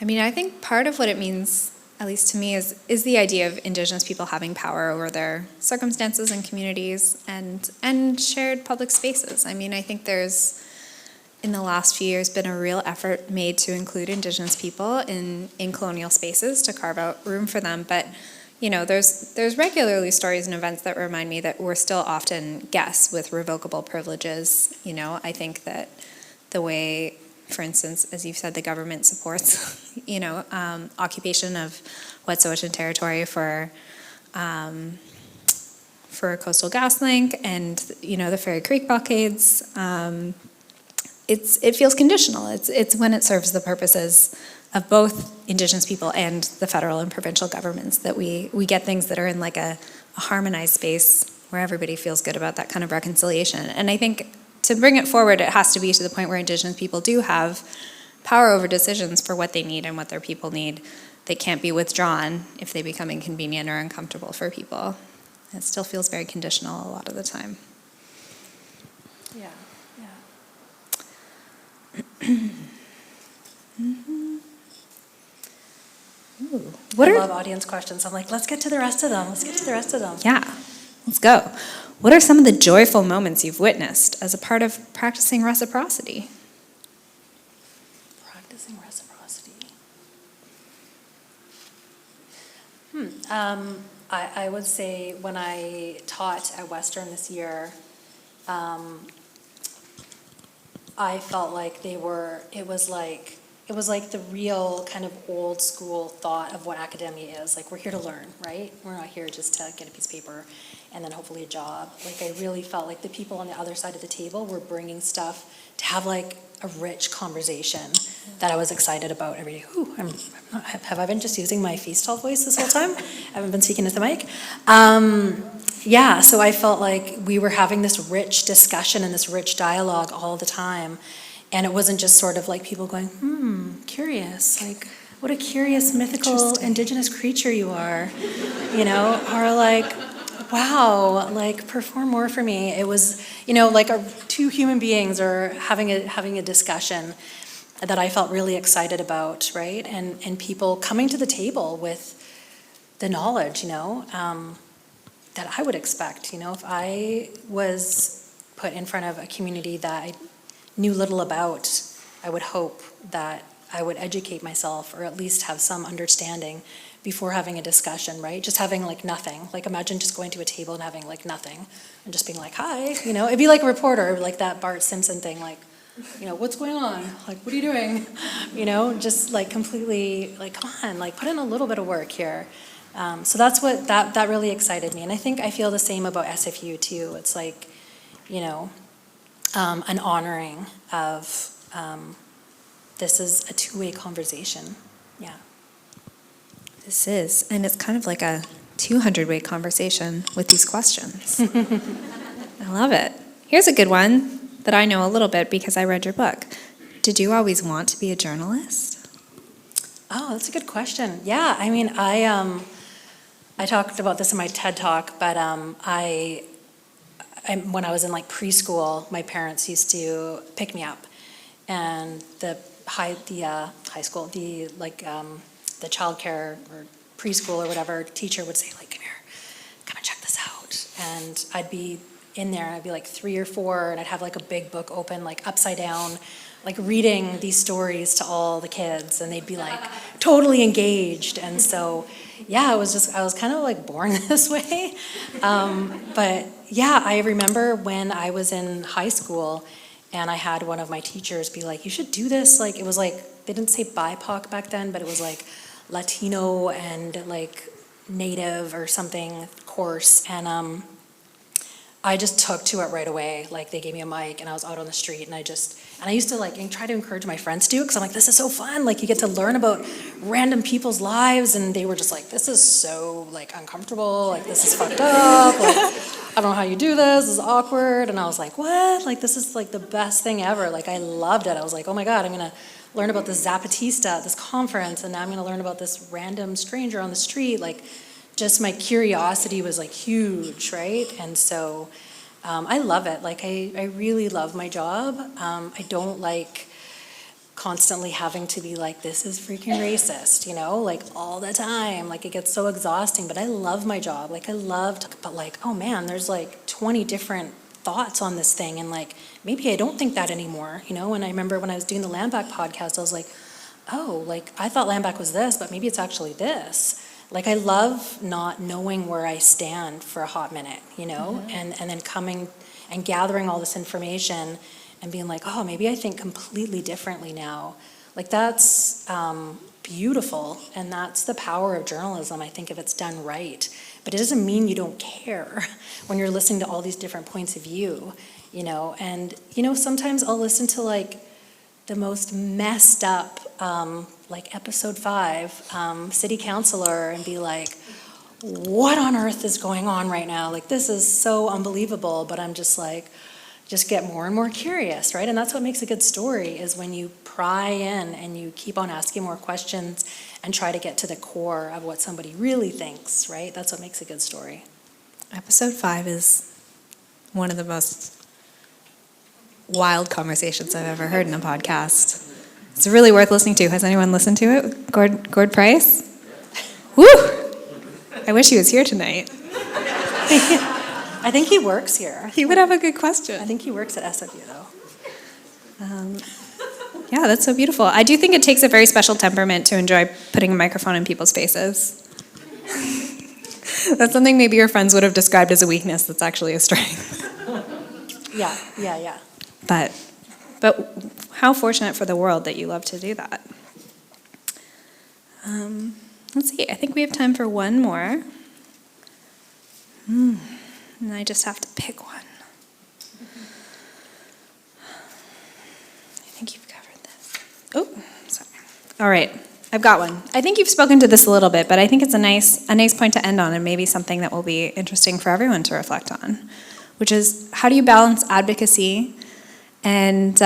I mean, I think part of what it means, at least to me, is the idea of Indigenous people having power over their circumstances and communities and shared public spaces. I mean, I think there's, in the last few years, been a real effort made to include Indigenous people in colonial spaces, to carve out room for them. But, there's regularly stories and events that remind me that we're still often guests with revocable privileges. I think that the way, for instance, as you've said, the government supports, occupation of Wet'suwet'en territory for Coastal GasLink and, the Fairy Creek blockades. It feels conditional. It's when it serves the purposes of both Indigenous people and the federal and provincial governments that we get things that are in like a harmonized space where everybody feels good about that kind of reconciliation. And I think to bring it forward, it has to be to the point where Indigenous people do have power over decisions for what they need and what their people need. They can't be withdrawn if they become inconvenient or uncomfortable for people. It still feels very conditional a lot of the time. Yeah. Ooh. I love audience questions. I'm like, let's get to the rest of them. Yeah, let's go. What are some of the joyful moments you've witnessed as a part of practicing reciprocity? Practicing reciprocity. I would say when I taught at Western this year, I felt like it was like the real kind of old school thought of what academia is. Like, we're here to learn, right? We're not here just to get a piece of paper and then hopefully a job. Like, I really felt like the people on the other side of the table were bringing stuff to have like a rich conversation that I was excited about every day. Ooh, have I been just using my Feastal voice this whole time? I haven't been speaking at the mic. Yeah, so I felt like we were having this rich discussion and this rich dialogue all the time. And it wasn't just sort of like people going, curious, like, what a curious, mythical, Indigenous creature you are, or like, wow, like, perform more for me. It was, like two human beings are having a discussion that I felt really excited about, right? And people coming to the table with the knowledge, that I would expect, if I was put in front of a community that I knew little about, I would hope that I would educate myself or at least have some understanding before having a discussion, right? Just having like nothing. Like, imagine just going to a table and having like nothing and just being like, hi, it'd be like a reporter, like that Bart Simpson thing, like, what's going on? Like, what are you doing? Just like completely like, come on, like put in a little bit of work here. So that's what, that really excited me. And I think I feel the same about SFU too. It's like, an honoring of this is a two-way conversation. Yeah. This is, and it's kind of like a 200-way conversation with these questions. I love it. Here's a good one that I know a little bit because I read your book. Did you always want to be a journalist? Oh, that's a good question. Yeah, I mean, I talked about this in my TED Talk, but when I was in like preschool, my parents used to pick me up, and the high school, the childcare or preschool or whatever teacher would say, like, come here, come and check this out. And I'd be in there and I'd be like 3 or 4 and I'd have like a big book open, like upside down, like reading these stories to all the kids, and they'd be like totally engaged. And so, yeah, I was kind of like born this way. But yeah, I remember when I was in high school and I had one of my teachers be like, you should do this. Like, it was like, they didn't say BIPOC back then, but it was like Latino and like Native or something course. And I just took to it right away. Like, they gave me a mic and I was out on the street, and I used to like try to encourage my friends to do it, because I'm like, this is so fun. Like, you get to learn about random people's lives, and they were just like, this is so like uncomfortable. Like, this is fucked up. Like, I don't know how you do this. This is awkward. And I was like, what? Like, this is like the best thing ever. Like, I loved it. I was like, oh my God, I'm going to learn about this Zapatista at this conference, and now I'm going to learn about this random stranger on the street. Like, just my curiosity was like huge, right? And so I love it. Like, I really love my job. I don't like constantly having to be like, this is freaking racist, you know, like all the time. Like, it gets so exhausting, but I love my job. Like, but like, oh man, there's like 20 different thoughts on this thing, and like, maybe I don't think that anymore, you know? And I remember when I was doing the Landback podcast, I was like, oh, like, I thought Landback was this, but maybe it's actually this. Like, I love not knowing where I stand for a hot minute, you know, and then coming and gathering all this information and being like, oh, maybe I think completely differently now. Like, that's beautiful, and that's the power of journalism, I think, if it's done right. But it doesn't mean you don't care when you're listening to all these different points of view, you know. And, you know, sometimes I'll listen to like the most messed up, like episode 5, city councilor, and be like, what on earth is going on right now? Like, this is so unbelievable. But I'm just like, just get more and more curious, right? And that's what makes a good story, is when you pry in and you keep on asking more questions and try to get to the core of what somebody really thinks, right? That's what makes a good story. Episode 5 is one of the most wild conversations I've ever heard in a podcast. It's really worth listening to. Has anyone listened to it? Gord Price? Woo! I wish he was here tonight. I think he works here. He would have a good question. I think he works at SFU, though. Yeah, that's so beautiful. I do think it takes a very special temperament to enjoy putting a microphone in people's faces. That's something maybe your friends would have described as a weakness that's actually a strength. Yeah. But how fortunate for the world that you love to do that. Let's see, I think we have time for one more. And I just have to pick one. I think you've covered this. Oh, sorry. All right, I've got one. I think you've spoken to this a little bit, but I think it's a nice point to end on, and maybe something that will be interesting for everyone to reflect on, which is, how do you balance advocacy and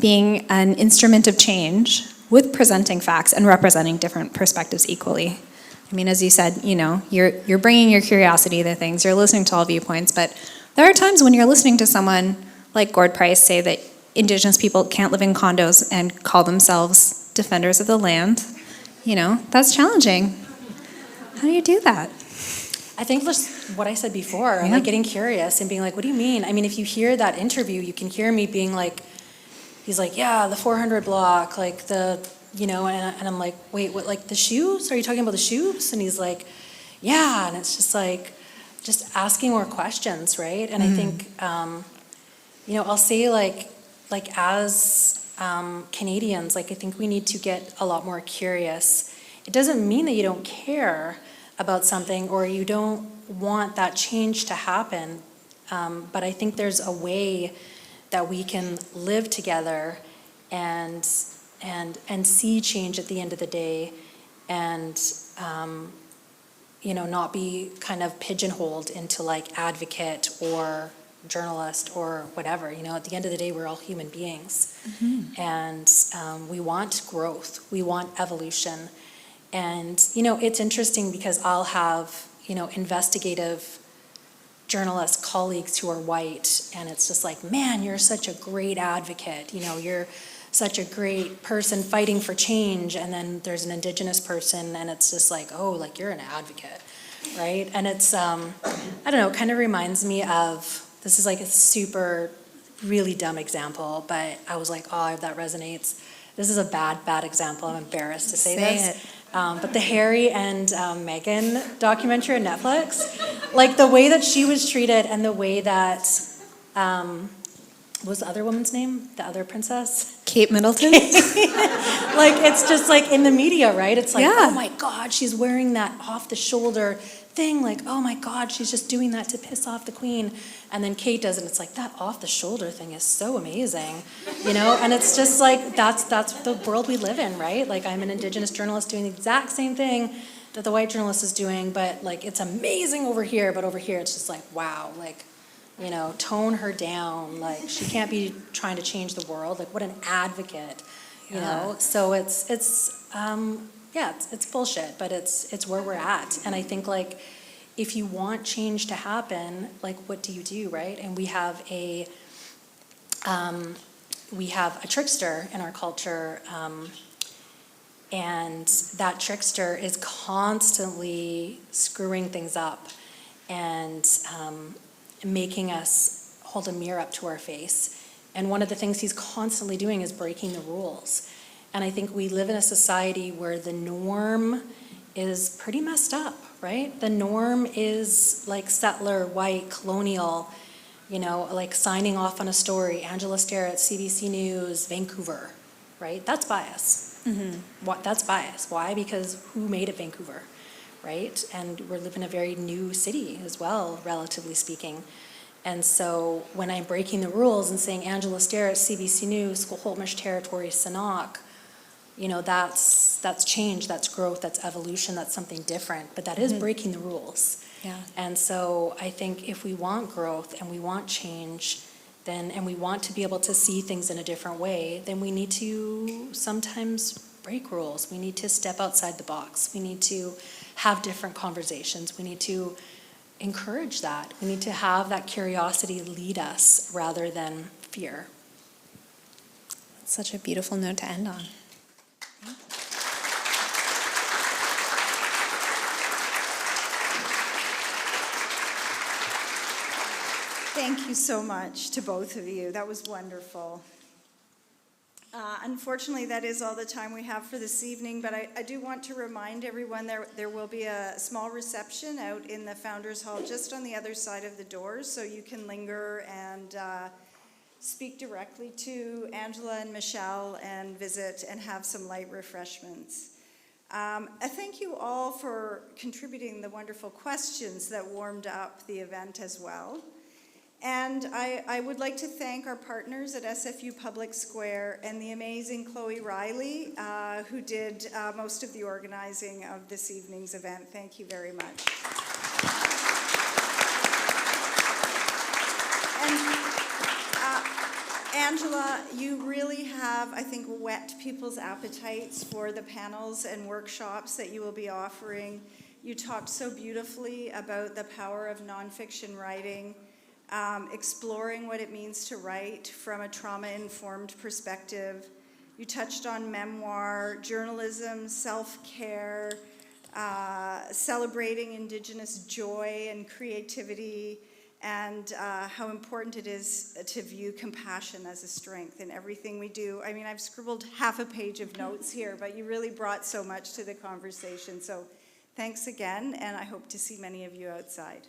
being an instrument of change with presenting facts and representing different perspectives equally? I mean, as you said, you know, you're bringing your curiosity to things, you're listening to all viewpoints, but there are times when you're listening to someone like Gord Price say that Indigenous people can't live in condos and call themselves defenders of the land. You know, that's challenging. How do you do that? I think just what I said before, like getting curious and being like, what do you mean? I mean, if you hear that interview, you can hear me being like, he's like, yeah, the 400 block, like the, you know, and I'm like, wait, what, like the shoes? Are you talking about the shoes? And he's like, yeah, and it's just like, just asking more questions, right? And I think, you know, I'll say like as Canadians, like I think we need to get a lot more curious. It doesn't mean that you don't care about something or you don't want that change to happen, but I think there's a way that we can live together and see change at the end of the day, and you know, not be kind of pigeonholed into like advocate or journalist or whatever. You know, at the end of the day, we're all human beings, and we want growth, we want evolution. And you know, it's interesting because I'll have, you know, investigative journalist colleagues who are white, and it's just like, man, you're such a great advocate, you know, you're such a great person fighting for change. And then there's an Indigenous person, and it's just like, oh, like you're an advocate, right? And it's I don't know, it kind of reminds me of, this is like a super really dumb example, but I was like, oh, that resonates. This is a bad example. I'm embarrassed to say this. But the Harry and Meghan documentary on Netflix, like the way that she was treated and the way that what was the other woman's name? The other princess? Kate Middleton? Like, it's just like in the media, right? It's like, Yeah. oh my God, she's wearing that off the shoulder thing. Like, oh my God, she's just doing that to piss off the queen. And then Kate does it, and it's like, that off the shoulder thing is so amazing, you know? And it's just like, that's the world we live in, right? Like, I'm an Indigenous journalist doing the exact same thing that the white journalist is doing, but like, it's amazing over here, but over here it's just like, wow, like, you know, tone her down. Like, she can't be trying to change the world. Like, what an advocate, you know? So it's bullshit, but it's where we're at. And I think, like, if you want change to happen, like, what do you do, right? And we have a trickster in our culture, and that trickster is constantly screwing things up and making us hold a mirror up to our face. And one of the things he's constantly doing is breaking the rules. And I think we live in a society where the norm is pretty messed up, right? The norm is like settler, white, colonial, you know, like signing off on a story, Angela Sterritt, CBC News, Vancouver, right? That's bias. That's bias. Why? Because who made it Vancouver, right? And we're living in a very new city as well, relatively speaking. And so when I'm breaking the rules and saying Angela Sterritt, CBC News, Squamish Territory, Sanok, you know, that's change, that's growth, that's evolution, that's something different, but that is breaking the rules. Yeah. And so I think if we want growth and we want change, then, and we want to be able to see things in a different way, then we need to sometimes break rules. We need to step outside the box. We need to have different conversations. We need to encourage that. We need to have that curiosity lead us rather than fear. That's such a beautiful note to end on. Thank you so much to both of you. That was wonderful. Unfortunately, that is all the time we have for this evening, but I do want to remind everyone there will be a small reception out in the Founders Hall just on the other side of the doors, so you can linger and speak directly to Angela and Michelle and visit and have some light refreshments. I thank you all for contributing the wonderful questions that warmed up the event as well. And I would like to thank our partners at SFU Public Square and the amazing Chloe Riley, who did most of the organizing of this evening's event. Thank you very much. And Angela, you really have, I think, whet people's appetites for the panels and workshops that you will be offering. You talked so beautifully about the power of nonfiction writing, exploring what it means to write from a trauma-informed perspective. You touched on memoir, journalism, self-care, celebrating Indigenous joy and creativity, and how important it is to view compassion as a strength in everything we do. I mean, I've scribbled half a page of notes here, but you really brought so much to the conversation. So thanks again, and I hope to see many of you outside.